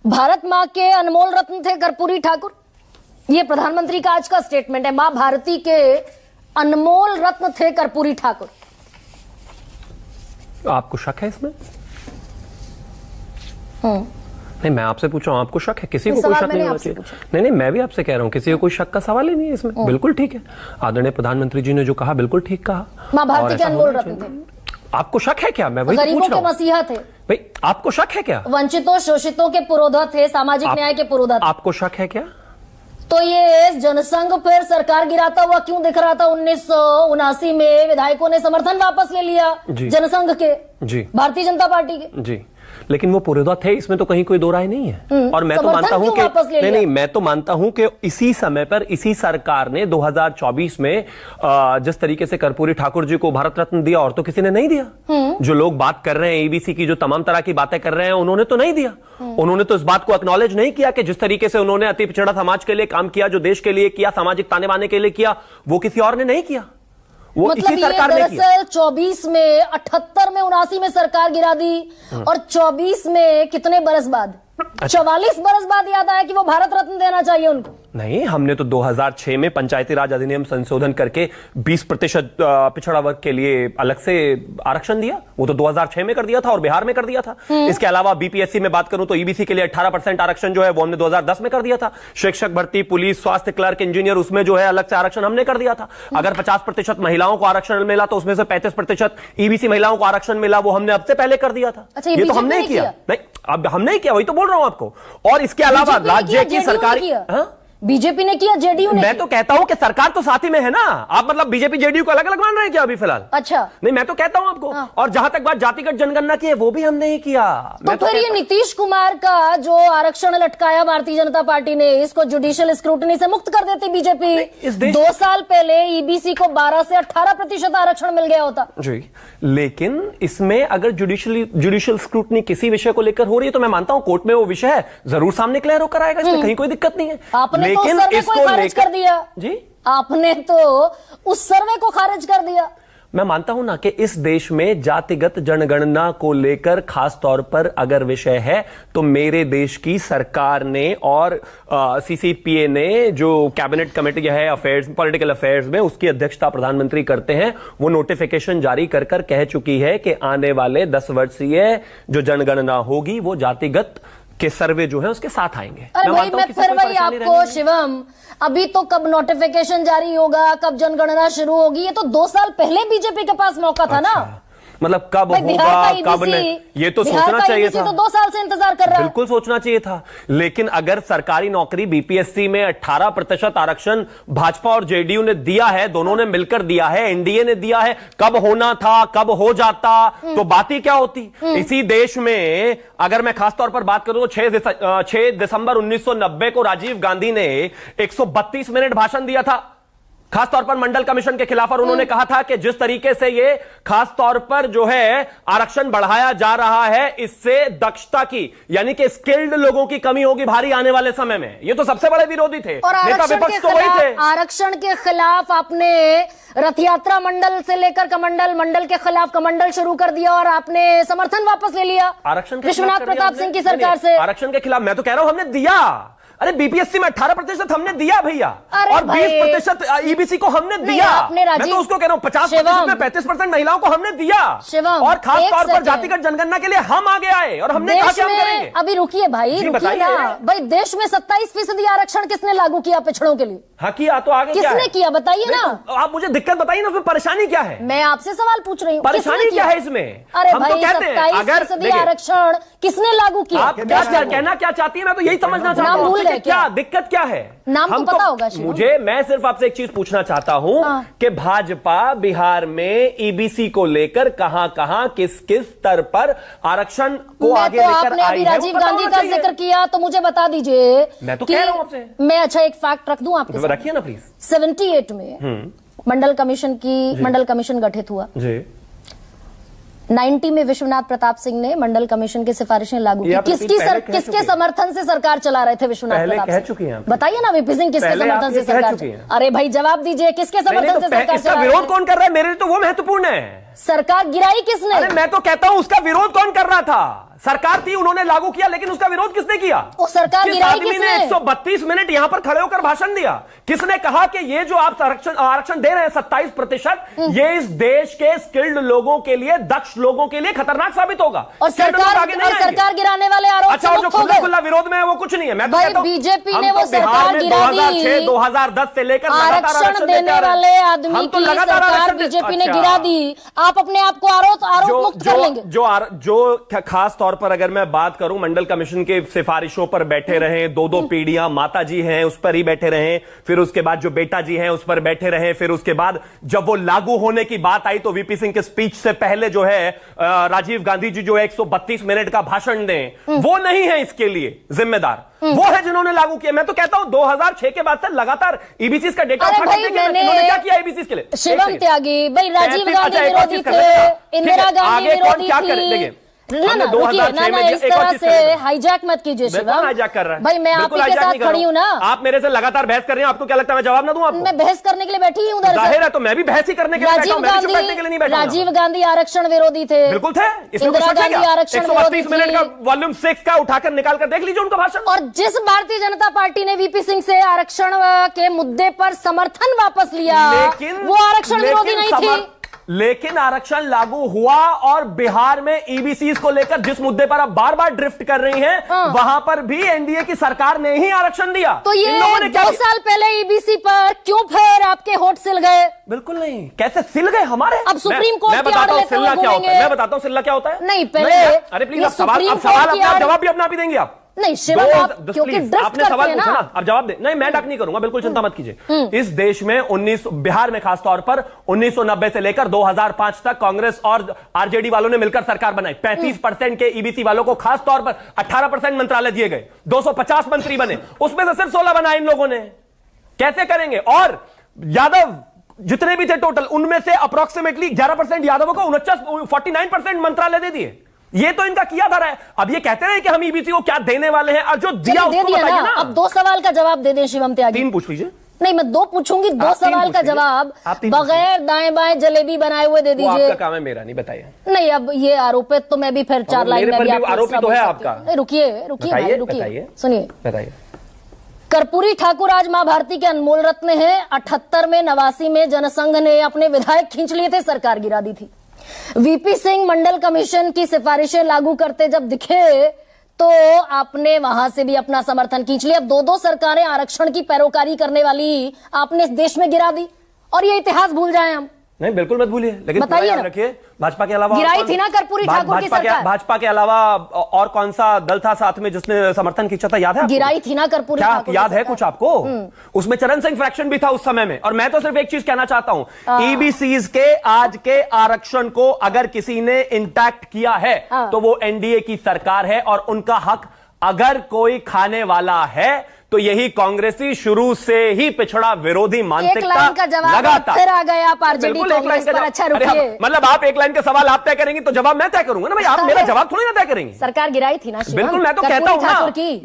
भारत माँ के अनमोल रत्न थे कर्पूरी ठाकुर। ये प्रधानमंत्री का आज का स्टेटमेंट है, माँ भारती के अनमोल रत्न थे कर्पूरी ठाकुर। आपको शक है इसमें? नहीं, मैं आपसे पूछ रहा हूं, आपको शक है? किसी को कोई शक नहीं होना चाहिए। नहीं, मैं भी आपसे कह रहा हूं, किसी को कोई शक का सवाल ही नहीं है इसमें। बिल्कुल ठीक है, आदरणीय प्रधानमंत्री जी ने जो कहा बिल्कुल ठीक कहा। माँ भारती के अनमोल रत्न थे। आपको शक है क्या? मैं वही गरीबों पूछ रहा के हूं मसीहा थे भाई, आपको शक है क्या? वंचितों शोषितों के पुरोधा थे, सामाजिक न्याय के पुरोधा थे। आपको शक है क्या? तो ये जनसंघ फिर सरकार गिराता हुआ क्यों दिख रहा था? 1979 में विधायकों ने समर्थन वापस ले लिया जनसंघ के, जी, भारतीय जनता पार्टी के। जी, लेकिन वो पुरोधा थे, इसमें तो कहीं कोई दो राय नहीं है। और मैं तो मानता हूं कि नहीं, मैं तो मानता हूं कि इसी समय पर इसी सरकार ने 2024 में जिस तरीके से कर्पूरी ठाकुर जी को भारत रत्न दिया, और तो किसी ने नहीं दिया। जो लोग बात कर रहे हैं ईबीसी की, जो तमाम तरह की बातें कर रहे हैं, उन्होंने तो नहीं दिया। उन्होंने तो इस बात को एक्नॉलेज नहीं किया कि जिस तरीके से उन्होंने अति पिछड़ा समाज के लिए काम किया, जो देश के लिए किया, सामाजिक ताने बाने के लिए किया, वो किसी और ने नहीं किया। वो मतलब इसी सरकार ने किया। 24 में, 78 में, 79 में सरकार गिरा दी, और 24 में कितने बरस बाद, 44 बरस बाद याद आया कि वो भारत रत्न देना चाहिए उनको। नहीं, हमने तो 2006 में पंचायती राज अधिनियम संशोधन करके 20% पिछड़ा वर्ग के लिए अलग से आरक्षण दिया। वो तो 2006 में कर दिया था और बिहार में कर दिया था। इसके अलावा बीपीएससी में बात करूं तो ईबीसी के लिए 18% आरक्षण जो है वो हमने 2010 में कर दिया था। शिक्षक भर्ती, पुलिस, स्वास्थ्य क्लर्क, इंजीनियर, उसमें जो है अलग से आरक्षण हमने कर दिया था। अगर 50% महिलाओं को आरक्षण मिला तो उसमें से 35% ईबीसी महिलाओं को आरक्षण मिला, वो हमने अब से पहले कर दिया था। ये तो हमने ही किया। नहीं, अब हमने ही किया, वही तो बोल रहा हूं आपको। और इसके अलावा राज्य की सरकारी, बीजेपी ने किया, जेडीयू ने। मैं तो कहता हूं कि सरकार तो साथ ही में है ना। आप मतलब बीजेपी जेडीयू को अलग अलग मान रहे हैं क्या अभी फिलहाल? अच्छा, नहीं, मैं तो कहता हूं आपको। और जहां तक बात जातिगत जनगणना की है, वो भी हमने ही किया। तो फिर ये नीतीश कुमार का जो आरक्षण लटकाया भारतीय जनता पार्टी ने, इसको जुडिशियल स्क्रूटनी से मुक्त कर देती बीजेपी। 2 साल पहले ईबीसी को 12 से 18% आरक्षण मिल गया होता जी। लेकिन इसमें अगर जुडिशियल स्क्रूटनी किसी विषय को लेकर हो रही है तो मैं मानता हूं कोर्ट में वो विषय है, जरूर सामने क्लियर होकर आएगा। इसमें कहीं कोई दिक्कत नहीं है। आपने तो उस सर्वे को खारिज कर दिया जी। आपने तो उस सर्वे को खारिज कर दिया। मैं मानता हूं ना कि इस देश में जातिगत जनगणना को लेकर खास तौर पर अगर विषय है तो मेरे देश की सरकार ने और सीसीपीए ने, जो कैबिनेट कमेटी है अफेयर्स, पॉलिटिकल अफेयर्स में, उसकी अध्यक्षता प्रधानमंत्री करते हैं, वो नोटिफिकेशन जारी कर कह चुकी है कि आने वाले 10 वर्षीय जो जनगणना होगी वो जातिगत के सर्वे जो है उसके साथ आएंगे। अरे भाई, मैं फिर वही आपको शिवम, अभी तो कब नोटिफिकेशन जारी होगा, कब जनगणना शुरू होगी, ये तो 2 साल पहले बीजेपी के पास मौका था ना। मतलब कब होगा, कब नहीं, ये तो सोचना चाहिए था। तो 2 साल से इंतजार कर रहा है। बिल्कुल सोचना चाहिए था। लेकिन अगर सरकारी नौकरी बीपीएससी में 18% आरक्षण भाजपा और जेडीयू ने दिया है, दोनों ने मिलकर दिया है, एनडीए ने दिया है, कब होना था, कब हो जाता तो बात ही क्या होती। इसी देश में अगर मैं खासतौर पर बात करूं तो 6 दिसंबर 1990 को राजीव गांधी ने 132 मिनट भाषण दिया था खासतौर पर मंडल कमीशन के खिलाफ। और उन्होंने कहा था कि जिस तरीके से ये खासतौर पर जो है आरक्षण बढ़ाया जा रहा है, इससे दक्षता की, यानी कि स्किल्ड लोगों की कमी होगी भारी आने वाले समय में। ये तो सबसे बड़े विरोधी थे, और नेता विपक्ष तो वही थे। आरक्षण के खिलाफ आपने रथ यात्रा मंडल से लेकर कमंडल, मंडल के खिलाफ कमंडल शुरू कर दिया, और आपने समर्थन वापस ले लिया आरक्षण विश्वनाथ प्रताप सिंह की सरकार से। आरक्षण के खिलाफ मैं तो कह रहा हूं हमने दिया। अरे बीपीएससी में 18% हमने दिया भैया, और 20% ईबीसी को हमने दिया। मैं तो उसको कह रहा हूं 50% में 35% महिलाओं को हमने दिया। और खास तौर पर जातिगत जनगणना के लिए हम आगे आए और हमने कहा कि हम करेंगे। अभी रुकिए भाई, रुकिए ना भाई। देश में 27% आरक्षण किसने लागू किया पिछड़ों के लिए? हाँ किया, तो आगे किसने किया बताइए ना। तो आप मुझे दिक्कत बताइए ना, उसमें परेशानी क्या है? मैं आपसे सवाल पूछ रही हूँ, परेशानी क्या है इसमें? अरे हम भाई, तो कहते हैं अगर 27% आरक्षण किसने लागू किया? आप क्या कहना क्या चाहती है? मैं तो यही समझना चाहता हूँ, क्या दिक्कत क्या है? नाम तो पता होगा मुझे। मैं सिर्फ आपसे एक चीज पूछना चाहता हूं कि भाजपा बिहार में ईबीसी को लेकर कहां कहां किस किस स्तर पर आरक्षण को आगे लेकर आई है। राजीव गांधी का जिक्र किया तो मुझे बता दीजिए। मैं तो कह रहा हूं आपसे। मैं अच्छा एक फैक्ट रख दूं आपके साथ, रखिए ना प्लीज। 78 में मंडल कमीशन गठित हुआ जी। 90 में विश्वनाथ प्रताप सिंह ने मंडल कमीशन की सिफारिशें लागू की। किसके समर्थन से सरकार चला रहे थे विश्वनाथ प्रताप सिंह? चुकी हैं बताइए ना वीपी सिंह, किसके समर्थन से सरकार? अरे भाई जवाब दीजिए, किसके समर्थन से सरकार? इसका विरोध कौन कर रहा है? मेरे लिए तो वो महत्वपूर्ण है। सरकार गिराई किसने? अरे मैं तो कहता हूं उसका विरोध कौन कर रहा था? सरकार थी, उन्होंने लागू किया, लेकिन उसका विरोध किसने किया? वो सरकार गिराई किसने? 132 मिनट यहां पर खड़े होकर भाषण दिया। किसने कहा कि ये जो आप आरक्षण दे रहे हैं 27%, ये इस देश के स्किल्ड लोगों के लिए, दक्ष लोगों के लिए खतरनाक साबित होगा और सरकार गिराने वाले आरोप अच्छा, और जो खुला खुला विरोध में है वो कुछ नहीं है। मैं तो कहता हूं बीजेपी ने वो सरकार गिरा दी। 2006 2010 से लेकर आरक्षण देने वाले आदमी की सरकार बीजेपी ने गिरा दी। आप अपने आप को आरोप मुक्त कर लेंगे? जो खास तौर पर अगर मैं बात करूं, मंडल कमीशन के सिफारिशों पर बैठे रहे, दो पीढ़ियां, माता जी हैं उस पर ही बैठे रहे, फिर उसके बाद जो बेटा जी हैं उस पर बैठे रहे, फिर उसके बाद जब वो लागू होने की बात आई तो वीपी सिंह के स्पीच से पहले जो है राजीव गांधी जी जो 132 मिनट का भाषण दें, वो नहीं है इसके लिए जिम्मेदार। वो है जिन्होंने लागू किया। मैं तो कहता हूं 2006 के बाद से लगातार ईबीसी का डेटा इन्होंने क्या किया ईबीसी के लिए? शिवम त्यागी भाई राजीव गांधी विरोधी थे, इंदिरा गांधी विरोधी थी। ना इस तरह से हाईजैक मत कीजिए शिवम। हाईजैक कर रहा है भाई, मैं आपके साथ खड़ी हूं ना। आप मेरे से लगातार बहस कर रहे हैं, आपको क्या लगता है मैं जवाब ना दूं आपको? मैं बहस करने के लिए बैठी हूं। जाहिर है, तो मैं भी बहस ही करने के लिए बैठा हूं, मैं भी चुप बैठने के लिए नहीं बैठा हूं। राजीव गांधी आरक्षण विरोधी थे। बिल्कुल थे। इंदिरा गांधी आरक्षण विरोधी 132 मिनट का वॉल्यूम 6 का उठाकर निकाल कर देख लीजिए उनका भाषण। और जिस भारतीय जनता पार्टी ने वीपी सिंह से आरक्षण के मुद्दे पर समर्थन वापस लिया, वो आरक्षण विरोधी नहीं थी। लेकिन आरक्षण लागू हुआ और बिहार में ईबीसी को लेकर जिस मुद्दे पर आप बार बार ड्रिफ्ट कर रही हैं, वहां पर भी एनडीए की सरकार ने ही आरक्षण दिया। तो ये 2 साल पहले ईबीसी पर क्यों फिर आपके होठ सिल गए? बिल्कुल नहीं। कैसे सिल गए हमारे? अब सुप्रीम कोर्ट मैं बताता हूं सिल्ला क्या होता है। मैं बताता हूं सिल्ला क्या होता है। नहीं पहले, अरे प्लीज सवाल अपना जवाब भी अपना भी देंगे आप। नहीं शिवम, आप क्योंकि ड्रिफ्ट आपने सवाल करते हैं पूछा ना। ना, अब जवाब दे। नहीं, मैं डक नहीं करूंगा, बिल्कुल चिंता मत कीजिए। इस देश में बिहार में खासतौर पर 1990 से लेकर 2005 तक कांग्रेस और आरजेडी वालों ने मिलकर सरकार बनाई। 35% के ईबीसी वालों को खासतौर पर 18% मंत्रालय दिए गए, 250 मंत्री बने, उसमें से सिर्फ 16 बनाए इन लोगों ने। कैसे करेंगे? और यादव जितने भी थे टोटल, उनमें से अप्रोक्सीमेटली 11% यादवों को 49% मंत्रालय दे दिए। ये तो इनका किया था रहा है। अब ये कहते हैं कि हम ईबीसी को क्या देने वाले हैं, और जो दिया उसको बताइए ना। अब 2 सवाल का जवाब दे दें शिवम त्यागी। 3 पूछ लीजिए। नहीं, मैं 2 पूछूंगी, 2 सवाल का जवाब बगैर दाएं बाएं जलेबी बनाए हुए दे दीजिए। आपका काम है, मेरा नहीं। बताइए। नहीं, अब ये आरोपित तो मैं भी फिर 4 लाइन में भी आरोपित तो है आपका। रुकिए, सुनिए। बताइए। कर्पूरी ठाकुर आज मां भारती के अनमोल रत्न है। 78 में 89 में जनसंघ ने अपने विधायक खींच लिए थे, सरकार गिरा दी थी। वीपी सिंह मंडल कमीशन की सिफारिशें लागू करते जब दिखे तो आपने वहां से भी अपना समर्थन खींच लिया। 2 सरकारें आरक्षण की पैरोकारी करने वाली आपने इस देश में गिरा दी, और ये इतिहास भूल जाएं हम। नहीं, बिल्कुल मत भूलिए, लेकिन बताइए रखिए भाजपा के अलावा गिराई थी ना कर्पूरी ठाकुर की सरकार। भाजपा के अलावा और कौन सा दल था साथ में जिसने समर्थन खींचा था? याद है? गिराई थी ना कर्पूरी ठाकुर की याद है कुछ आपको? उसमें चरण सिंह फ्रैक्शन भी था उस समय में। और मैं तो सिर्फ एक चीज कहना चाहता हूं, ईबीसीज के आज के आरक्षण को अगर किसी ने इंटैक्ट किया है तो वो एनडीए की सरकार है, और उनका हक अगर कोई खाने वाला है तो यही कांग्रेसी शुरू से ही पिछड़ा विरोधी मानसिकता एक लाइन का जवाब लगातार। फिर आ गए आप आरजेडी कांग्रेस पर। अच्छा रुकिए, मतलब आप एक लाइन के सवाल आप तय करेंगी तो जवाब मैं तय करूंगा ना भाई। आप मेरा जवाब थोड़ी ना तय करेंगी। सरकार गिराई थी ना शिवम। बिल्कुल, मैं तो कहता हूं ना,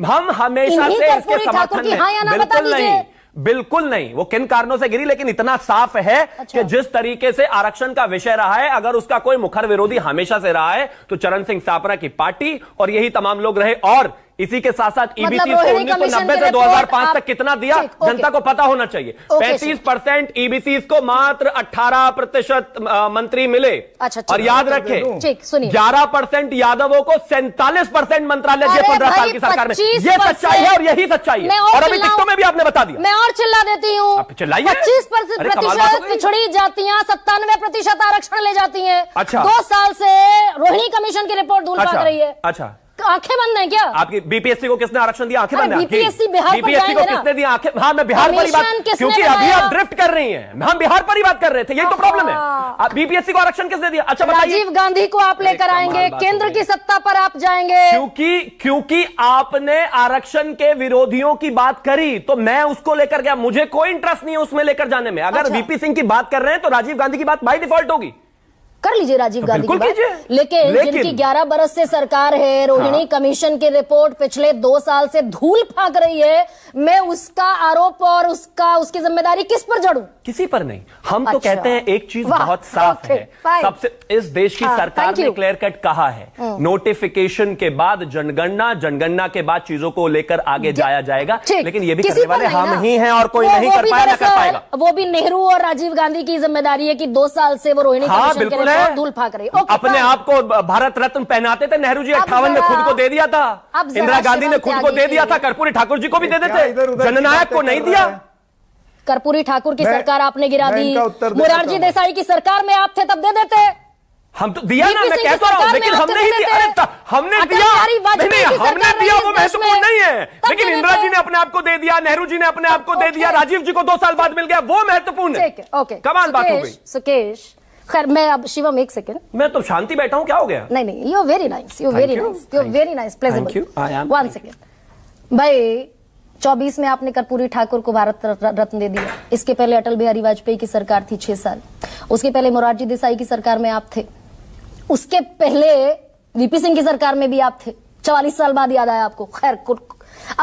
हम हमेशा से इसके समर्थन में। बिल्कुल नहीं, बिल्कुल नहीं। वो किन कारणों से गिरी, लेकिन इतना साफ है कि जिस तरीके से आरक्षण का विषय रहा है, अगर उसका कोई मुखर विरोधी हमेशा से रहा है तो चरण सिंह सापरा की पार्टी और यही तमाम लोग रहे। और इसी के साथ साथ ईबीसी को 1990 से 2005 तक कितना दिया जनता को पता होना चाहिए। 35% ईबीसी को मात्र 18% मंत्री मिले। और याद रखें 11% यादवों को 47% मंत्रालय दिए 15 साल की सरकार में। ये सच्चाई है और यही सच्चाई है, और अभी टिकटों में भी आपने बता दिया। मैं और चिल्ला देती हूँ, 25% पिछड़ी जातियां 97% आरक्षण ले जाती हैं। 2 साल से रोहिणी कमीशन की रिपोर्ट धूल भाग रही है। अच्छा, आंखें बंद हैं क्या? आपकी बीपीएससी को किसने आरक्षण दिया? आंखें बंद हैं? बीपीएससी बिहार पर बीपीएससी को किसने दिया? आंखें। हाँ, मैं बिहार पर ही बात, क्योंकि अभी आप ड्रिफ्ट कर रही हैं। हम बिहार पर ही बात कर रहे थे, यही तो प्रॉब्लम है। बीपीएससी को आरक्षण किसने दिया? अच्छा बताइए। राजीव गांधी को आप लेकर आएंगे, केंद्र की सत्ता पर आप जाएंगे। क्योंकि आपने आरक्षण के विरोधियों की बात करी तो मैं उसको लेकर गया। मुझे कोई इंटरेस्ट नहीं है उसमें लेकर जाने में। अगर वीपी सिंह की बात कर रहे हैं तो राजीव गांधी की बात बाय डिफॉल्ट होगी। कर लीजिए राजीव गांधी की बिल्कुल बात। कीजिए। लेकिन जिनकी 11 बरस से सरकार है, रोहिणी कमीशन की रिपोर्ट पिछले 2 साल से धूल फेंक रही है, मैं उसका आरोप और उसकी जिम्मेदारी किस पर जड़ूं? किसी पर नहीं। हम तो अच्छा। कहते हैं एक चीज वाह, बहुत साफ ओके, है, फाइन। सबसे इस देश की हाँ, सरकार थैंक ने यू। क्लियर कट कहा है, नोटिफिकेशन के बाद जनगणना, जनगणना के बाद चीजों को लेकर आगे जाया जाएगा। ठीक। लेकिन ये भी किसी करने पर वाले नहीं हम ना। ही हैं और कोई वो नहीं कर भी पाया ना कर दरअसल पाएगा। वो भी नेहरू और राजीव गांधी की जिम्मेदारी है कि 2 साल से वो रोहिणी हाँ कमीशन की बिल्कुल रिपोर्ट है। धूल फेंक रही है। ओके, अपने फाइन। आप को भारत रत्न पहनाते थे नेहरू जी, अब 58 में जरा- खुद को दे दिया था। अब जरा इंदिरा गांधी ने शिवम खुद को त्यागी दे दिया की- था, कर्पूरी ठाकुर जी को भी दे क्या देते, इधर-उधर की जननायक बातें को कर नहीं रहा दिया। है? कर्पूरी ठाकुर की मैं- सरकार आपने गिरा मैं दी, इनका उत्तर दे मोरारजी देता हूं। देसाई की सरकार में आप थे तब दे देते। हम तो दिया ना, VP मैं सिंह कह की तो रहा हूं, सरकार लेकिन में हमने आप ही थे दिया। देते। अरे हमने अटल दिया बिहारी नहीं, वाजपेयी नहीं, की हमने सरकार दिया रही वो इस देश महत्वपूर्ण में। नहीं है, तब लेकिन दे इंदिरा देते। जी ने अपने आप को दे दिया, नेहरू जी ने अपने आप को दे ओके। दिया, राजीव जी को 2 साल बाद मिल गया, वो महत्वपूर्ण है। ठीक है, ओके। कमाल बात हो गई। सुकेश, खैर मैं अब शिवम एक सेकंड। मैं तो शांति बैठा हूं, क्या हो गया? नहीं, you very nice, you Thank very you. Nice, you Thank very nice, Thank you. I am. One second भाई। 24 में आपने कर्पूरी ठाकुर को भारत रत्न दे दिया। इसके पहले अटल बिहारी वाजपेयी की सरकार थी 6 साल, उसके पहले मोरारजी देसाई की सरकार में आप थे, उसके पहले वीपी सिंह की सरकार में भी आप थे। 44 साल बाद याद आया आपको। खैर